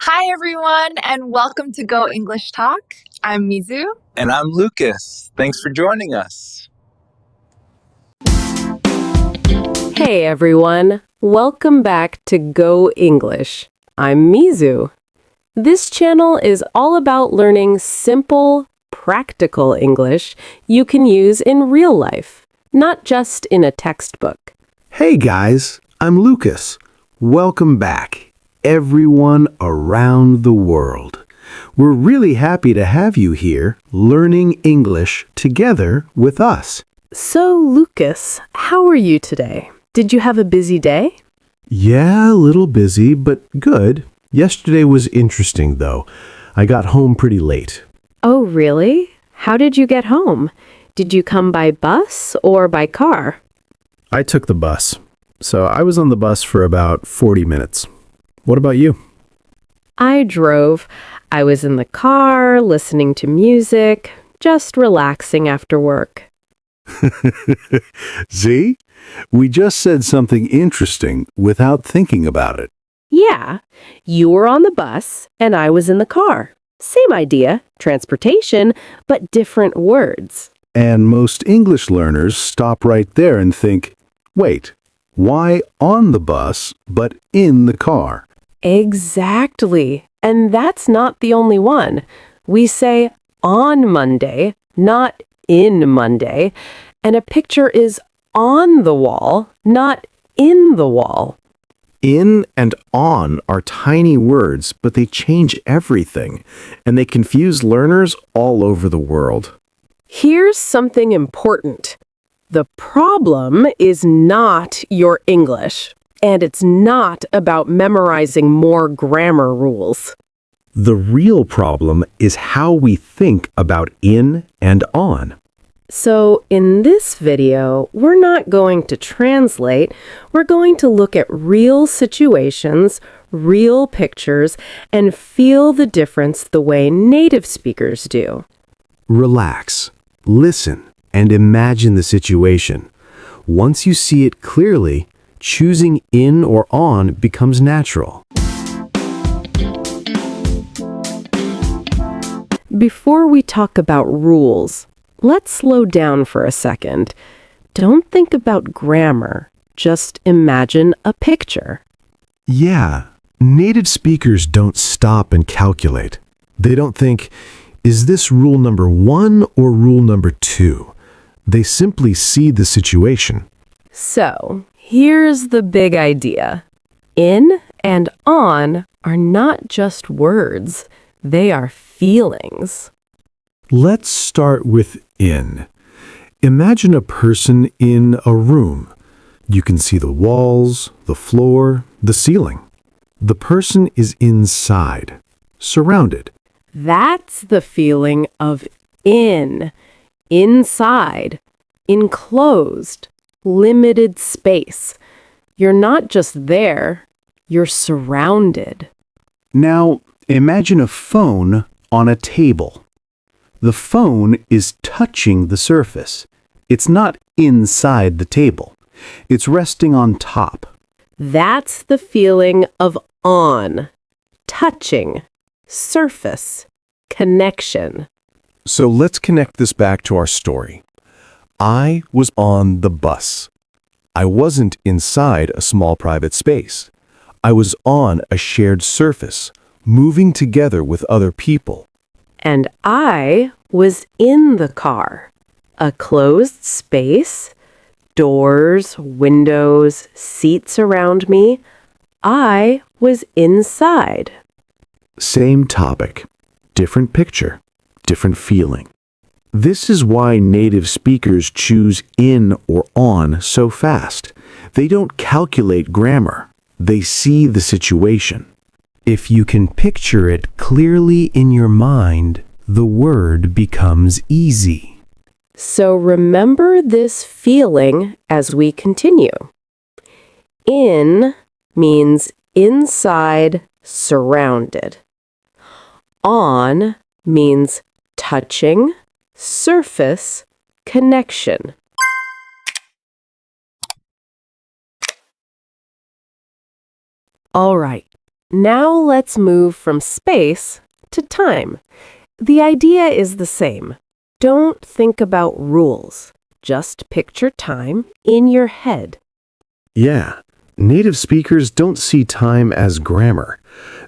Hi, everyone, and welcome to Go English Talk. I'm Mizu. And I'm Lucas. Thanks for joining us. Hey everyone, welcome back to Go English. I'm Mizu. This channel is all about learning simple, practical English you can use in real life, not just in a textbook. Hey guys, I'm Lucas. Welcome back, everyone around the world. We're really happy to have you here learning English together with us. So, Lucas, how are you today? Did you have a busy day? Yeah, a little busy, but good. Yesterday was interesting, though. I got home pretty late. Oh, really? How did you get home? Did you come by bus or by car? I took the bus, so I was on the bus for about 40 minutes. What about you? I drove. I was in the car, listening to music, just relaxing after work. See? We just said something interesting without thinking about it. Yeah, you were on the bus and I was in the car. Same idea, transportation, but different words. And most English learners stop right there and think, wait, why on the bus but in the car? Exactly. And that's not the only one. We say on Monday, not in Monday. And a picture is on the wall, not in the wall. In and on are tiny words, but they change everything, and they confuse learners all over the world. Here's something important. The problem is not your English, and it's not about memorizing more grammar rules. The real problem is how we think about in and on. So in this video, we're not going to translate. We're going to look at real situations, real pictures, and feel the difference the way native speakers do. Relax, listen, and imagine the situation. Once you see it clearly, choosing in or on becomes natural. Before we talk about rules, let's slow down for a second. Don't think about grammar. Just imagine a picture. Yeah, native speakers don't stop and calculate. They don't think, is this rule number 1 or rule number 2? They simply see the situation. So, here's the big idea. In and on are not just words. They are feelings. Let's start with in. Imagine a person in a room. You can see the walls, the floor, the ceiling. The person is inside, surrounded. That's the feeling of in, inside, enclosed, limited space. You're not just there, you're surrounded. Now, imagine a phone on a table. The phone is touching the surface. It's not inside the table. It's resting on top. That's the feeling of on, touching, surface, connection. So let's connect this back to our story. I was on the bus. I wasn't inside a small private space. I was on a shared surface, moving together with other people. And I was in the car. A closed space, doors, windows, seats around me. I was inside. Same topic, different picture, different feeling. This is why native speakers choose in or on so fast. They don't calculate grammar. They see the situation. If you can picture it clearly in your mind, the word becomes easy. So remember this feeling as we continue. In means inside, surrounded. On means touching, surface, connection. All right, now let's move from space to time. The idea is the same. Don't think about rules. Just picture time in your head. Yeah, native speakers don't see time as grammar.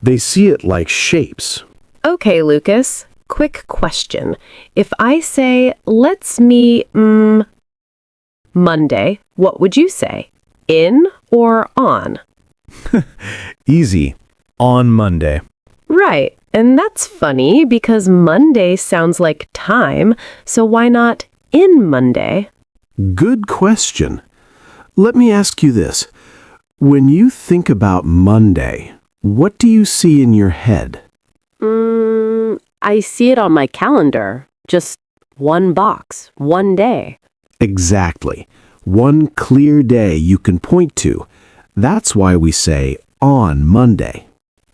They see it like shapes. Okay, Lucas, quick question. If I say, let's meet Monday, what would you say? In or on? Easy. On Monday. Right, and that's funny because Monday sounds like time, so why not in Monday? Good question. Let me ask you this. When you think about Monday, what do you see in your head? I see it on my calendar. Just one box, one day. Exactly. One clear day you can point to. That's why we say on Monday.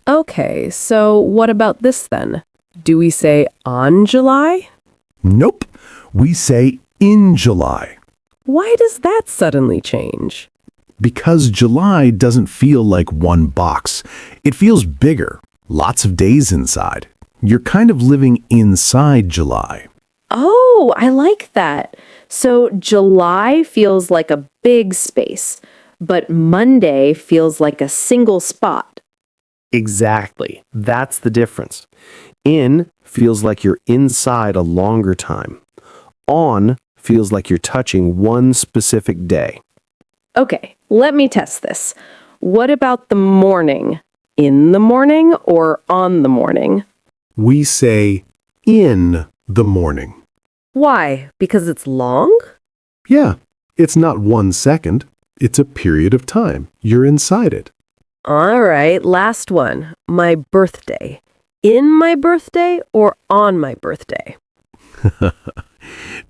Okay, so what about this then? Do we say on July? Nope. We say in July. Why does that suddenly change? Because July doesn't feel like one box. It feels bigger. Lots of days inside. You're kind of living inside July. Oh, I like that. So July feels like a big space, but Monday feels like a single spot. Exactly. That's the difference. In feels like you're inside a longer time. On feels like you're touching one specific day. Okay, let me test this. What about the morning? In the morning or on the morning? We say in the morning. Why? Because it's long? Yeah, it's not 1 second. It's a period of time. You're inside it. All right, last one. My birthday. In my birthday or on my birthday?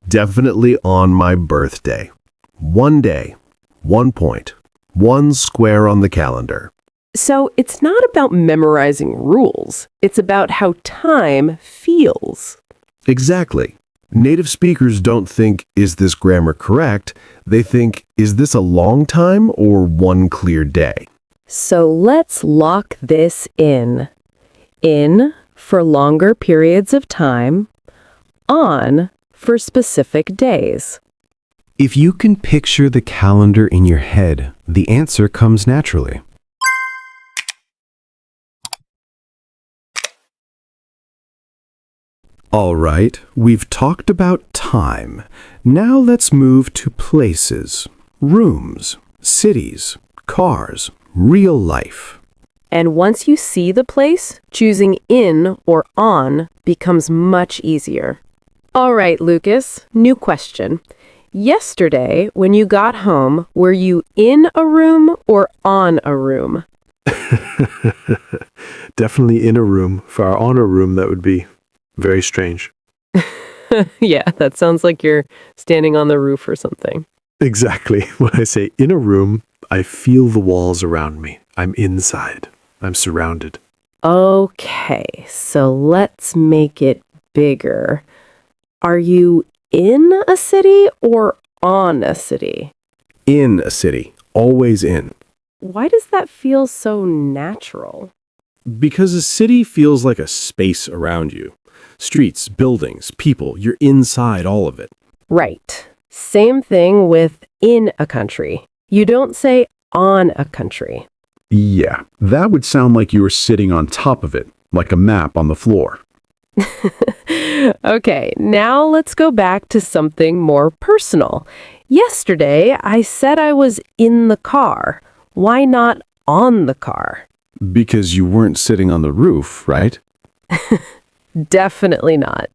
Definitely on my birthday. 1 day, 1 point, 1 square on the calendar. So it's not about memorizing rules. It's about how time feels. Exactly. Native speakers don't think, is this grammar correct? They think, is this a long time or one clear day? So let's lock this in. In for longer periods of time. On for specific days. If you can picture the calendar in your head, the answer comes naturally. All right, we've talked about time. Now let's move to places, rooms, cities, cars, real life. And once you see the place, choosing in or on becomes much easier. All right, Lucas, new question. Yesterday, when you got home, were you in a room or on a room? Definitely in a room. For our on a room, that would be very strange. Yeah, that sounds like you're standing on the roof or something. Exactly. When I say in a room, I feel the walls around me. I'm inside. I'm surrounded. Okay, so let's make it bigger. Are you in a city or on a city? In a city, always in. Why does that feel so natural? Because a city feels like a space around you. Streets, buildings, people, you're inside all of it. Right. Same thing with in a country. You don't say on a country. Yeah, that would sound like you were sitting on top of it, like a map on the floor. Okay, now let's go back to something more personal. Yesterday, I said I was in the car. Why not on the car? Because you weren't sitting on the roof, right? Definitely not.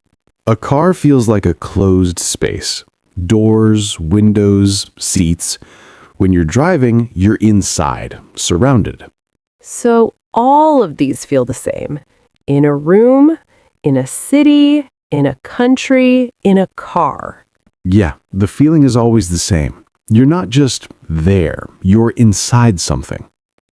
A car feels like a closed space. Doors, windows, seats. When you're driving, you're inside, surrounded. So all of these feel the same. In a room, in a city, in a country, in a car. Yeah, the feeling is always the same. You're not just there, you're inside something.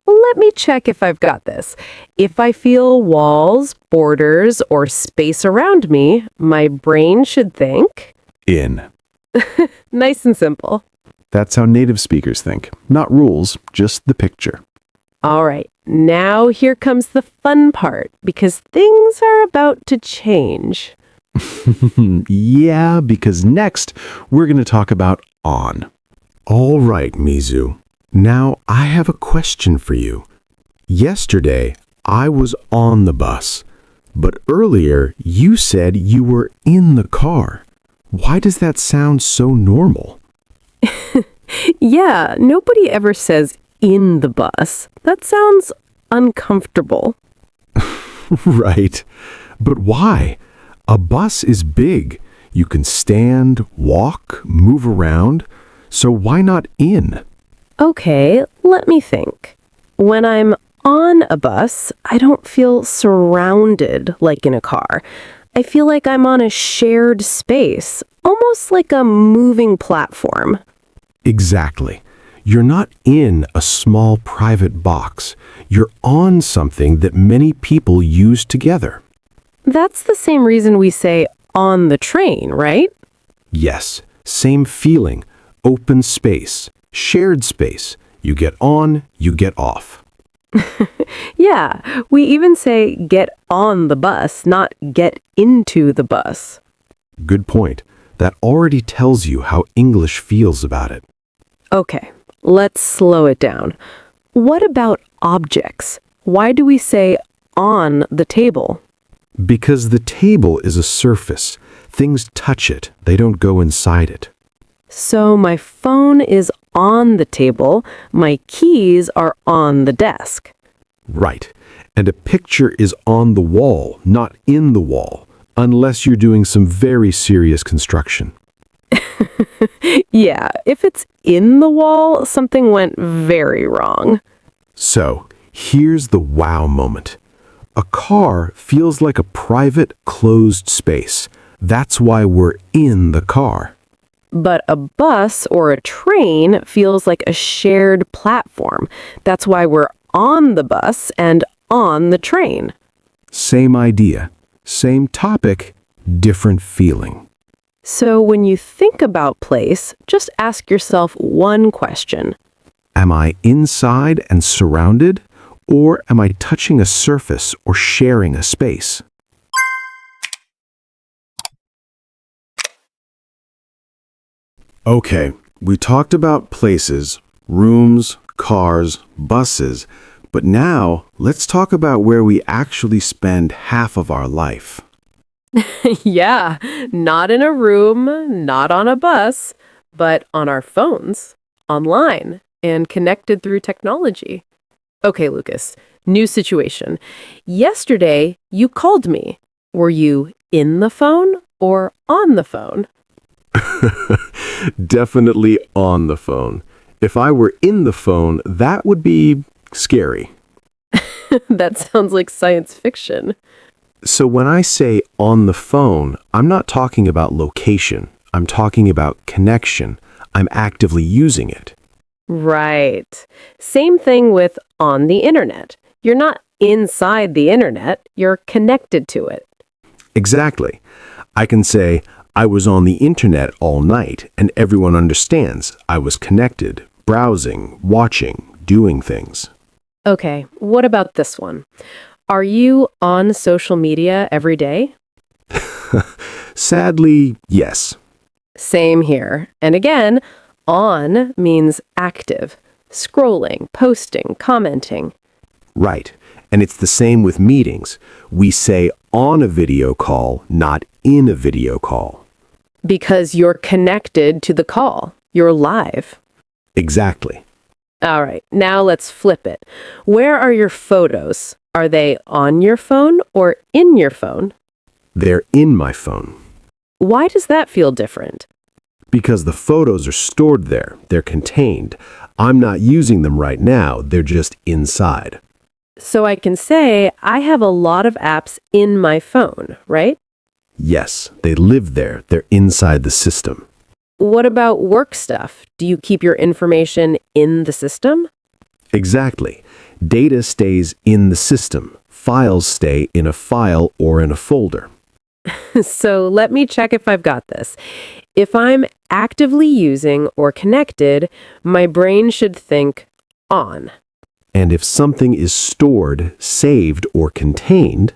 Let me check if I've got this. If I feel walls, borders, or space around me, my brain should think. In. Nice and simple. That's how native speakers think. Not rules, just the picture. All right, now here comes the fun part because things are about to change. Yeah, because next we're going to talk about on. All right, Mizu. Now I have a question for you. Yesterday, I was on the bus, but earlier you said you were in the car. Why does that sound so normal? Yeah, nobody ever says in the bus. That sounds uncomfortable. Right. But why? A bus is big. You can stand, walk, move around. So why not in? Okay, let me think. When I'm on a bus, I don't feel surrounded like in a car. I feel like I'm on a shared space, almost like a moving platform. Exactly. You're not in a small private box. You're on something that many people use together. That's the same reason we say on the train, right? Yes, same feeling. Open space, shared space. You get on, you get off. Yeah, we even say get on the bus, not get into the bus. Good point. That already tells you how English feels about it. Okay, let's slow it down. What about objects? Why do we say on the table? Because the table is a surface. Things touch it, they don't go inside it. So my phone is on the table, my keys are on the desk. Right. And a picture is on the wall, not in the wall, unless you're doing some very serious construction. Yeah, if it's in the wall, something went very wrong. So, here's the wow moment. A car feels like a private, closed space. That's why we're in the car. But a bus or a train feels like a shared platform. That's why we're on the bus and on the train. Same idea, same topic, different feeling. So when you think about place, just ask yourself one question. Am I inside and surrounded, or am I touching a surface or sharing a space? Okay, we talked about places, rooms, cars, buses, but now let's talk about where we actually spend half of our life. Yeah, not in a room, not on a bus, but on our phones, online, and connected through technology. Okay, Lucas, new situation. Yesterday, you called me. Were you in the phone or on the phone? Definitely on the phone. If I were in the phone, that would be scary. That sounds like science fiction. So when I say on the phone, I'm not talking about location. I'm talking about connection. I'm actively using it. Right. Same thing with on the internet. You're not inside the internet, you're connected to it. Exactly. I can say, I was on the internet all night, and everyone understands I was connected, browsing, watching, doing things. Okay, what about this one? Are you on social media every day? Sadly, yes. Same here. And again, on means active, scrolling, posting, commenting. Right. And it's the same with meetings. We say on a video call, not in a video call. Because you're connected to the call. You're live. Exactly. All right, now let's flip it. Where are your photos? Are they on your phone or in your phone? They're in my phone. Why does that feel different? Because the photos are stored there. They're contained. I'm not using them right now. They're just inside. So I can say I have a lot of apps in my phone, right? Yes, they live there. They're inside the system. What about work stuff? Do you keep your information in the system? Exactly. Data stays in the system. Files stay in a file or in a folder. So let me check if I've got this. If I'm actively using or connected, my brain should think on. And if something is stored, saved, or contained,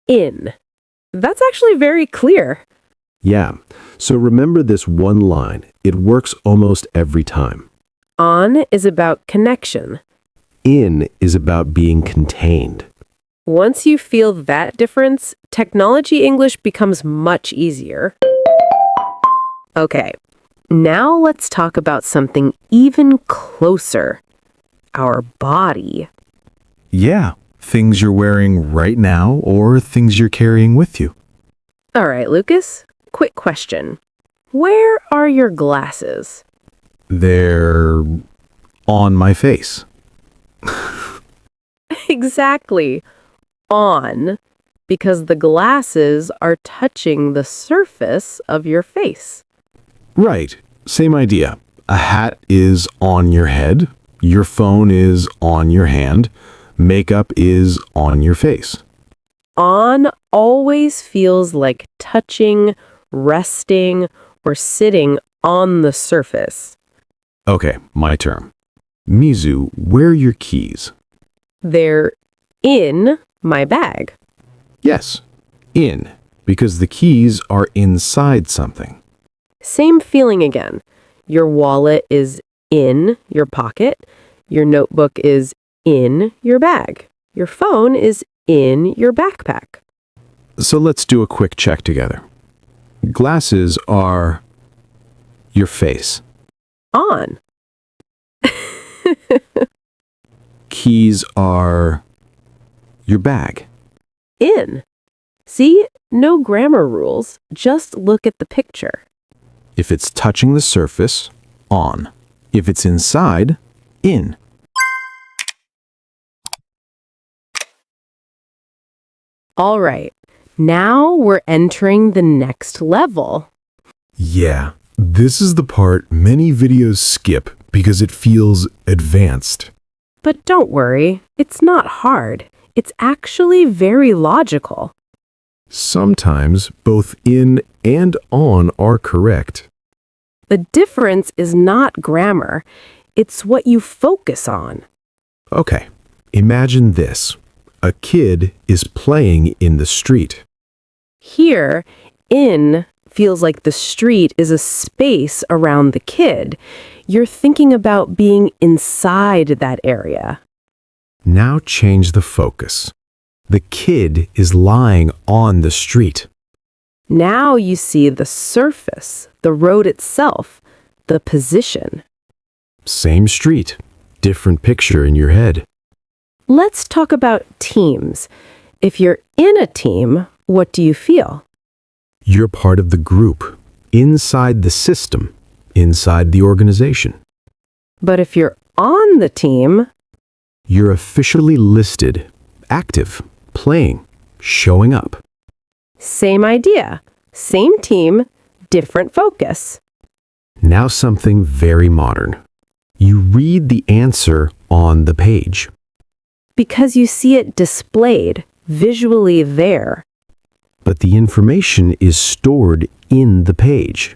In. That's actually very clear. yeah. So remember this one line. It works almost every time. On is about connection. In is about being contained. Once you feel that difference, technology English becomes much easier. Okay, now let's talk about something even closer. Our body. Yeah, things you're wearing right now or things you're carrying with you. All right, Lucas, quick question. Where are your glasses? They're on my face. Exactly. On, because the glasses are touching the surface of your face. Right, same idea. A hat is on your head, your phone is on your hand, makeup is on your face. On always feels like touching, resting, or sitting on the surface. Okay, my turn. Mizu, where are your keys? They're in my bag. Yes, in, because the keys are inside something. Same feeling again. Your wallet is in your pocket. Your notebook is in your bag. Your phone is in your backpack. So let's do a quick check together. Glasses are your face. On. Keys are your bag. In. See, no grammar rules. Just look at the picture. If it's touching the surface, on. If it's inside, in. All right, now we're entering the next level. Yeah, this is the part many videos skip because it feels advanced. But don't worry, it's not hard. It's actually very logical. Sometimes both in and on are correct. The difference is not grammar, it's what you focus on. Okay, imagine this. A kid is playing in the street. Here, in feels like the street is a space around the kid. You're thinking about being inside that area. Now change the focus. The kid is lying on the street. Now you see the surface, the road itself, the position. Same street, different picture in your head. Let's talk about teams. If you're in a team, what do you feel? You're part of the group, inside the system, inside the organization. But if you're on the team, You're officially listed, active, playing, showing up. same idea. Same team, different focus. Now something very modern. You read the answer on the page. Because you see it displayed, visually there. But the information is stored in the page.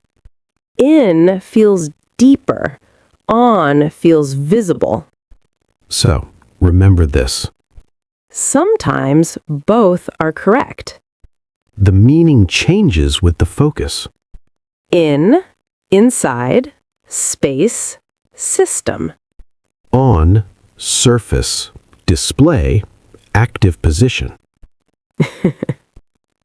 In feels deeper. On feels visible. So, remember this. Sometimes both are correct. The meaning changes with the focus. In, inside, space, system. On, surface, display, active position.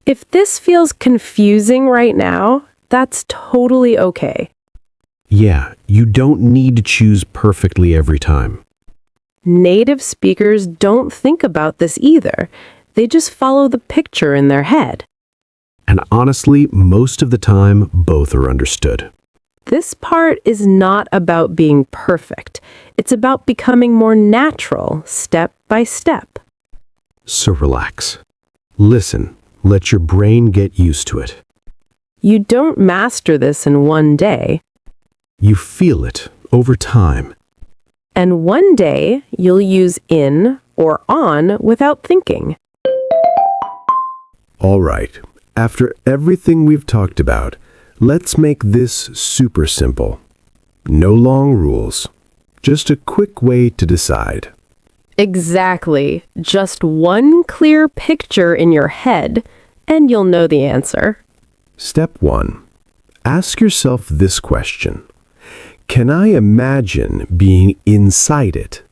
If this feels confusing right now, that's totally okay. Yeah, you don't need to choose perfectly every time. Native speakers don't think about this either. They just follow the picture in their head. And honestly, most of the time, both are understood. This part is not about being perfect. It's about becoming more natural, step by step. So relax. Listen, let your brain get used to it. You don't master this in one day, You feel it over time. and one day you'll use in or on without thinking. All right, after everything we've talked about, let's make this super simple. No long rules, just a quick way to decide. Exactly. Just one clear picture in your head, and you'll know the answer. Step 1. Ask yourself this question. Can I imagine being inside it?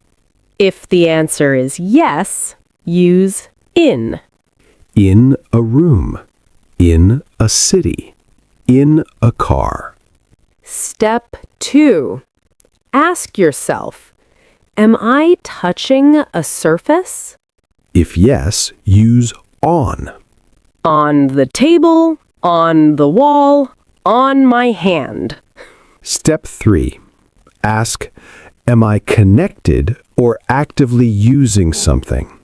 If the answer is yes, use in. In a room. In a city. In a car. Step 2. Ask yourself, am I touching a surface? If yes, use on. On the table, on the wall, on my hand. Step 3. Ask, am I connected or actively using something?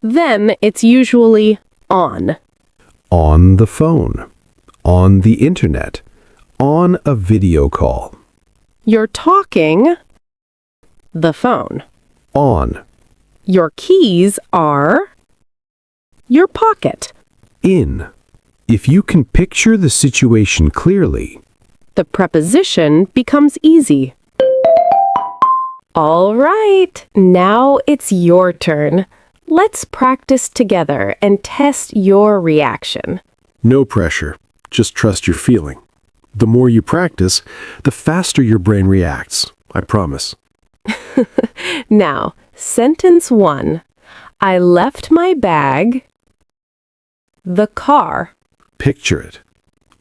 Then it's usually on. On the phone. On the internet. On a video call. You're talking the phone. On. Your keys are your pocket. In. If you can picture the situation clearly. The preposition becomes easy. All right, now it's your turn. Let's practice together and test your reaction. No pressure. Just trust your feeling. The more you practice, the faster your brain reacts. I promise. Now, sentence 1. I left my bag, the car. Picture it.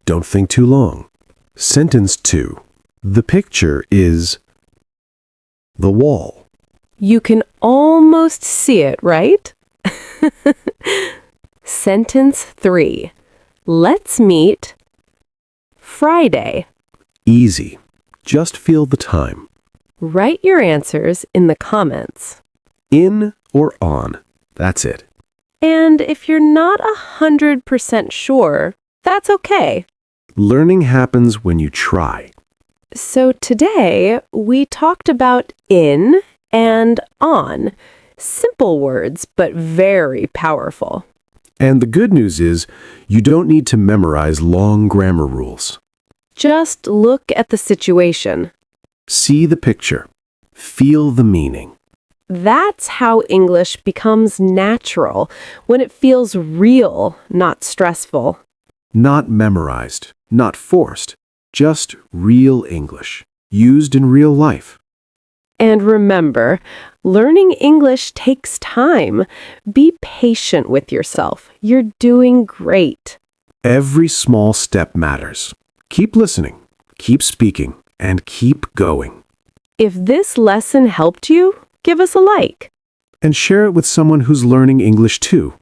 Don't think too long. Sentence 2. The picture is the wall. You can almost see it, right? Sentence 3. Let's meet Friday. Easy. Just feel the time. Write your answers in the comments. In or on. That's it. And if you're not 100% sure, that's okay. Learning happens when you try. So today, we talked about in and on. Simple words, but very powerful. And the good news is, you don't need to memorize long grammar rules. Just look at the situation. See the picture. Feel the meaning. That's how English becomes natural, when it feels real, not stressful. Not memorized, not forced. Just real English, used in real life. And remember, learning English takes time. Be patient with yourself. You're doing great. Every small step matters. Keep listening, keep speaking, and keep going. If this lesson helped you, give us a like. And share it with someone who's learning English too.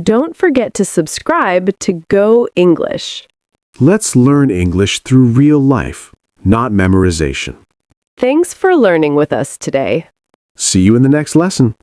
Don't forget to subscribe to Go English. Let's learn English through real life, not memorization. Thanks for learning with us today. See you in the next lesson.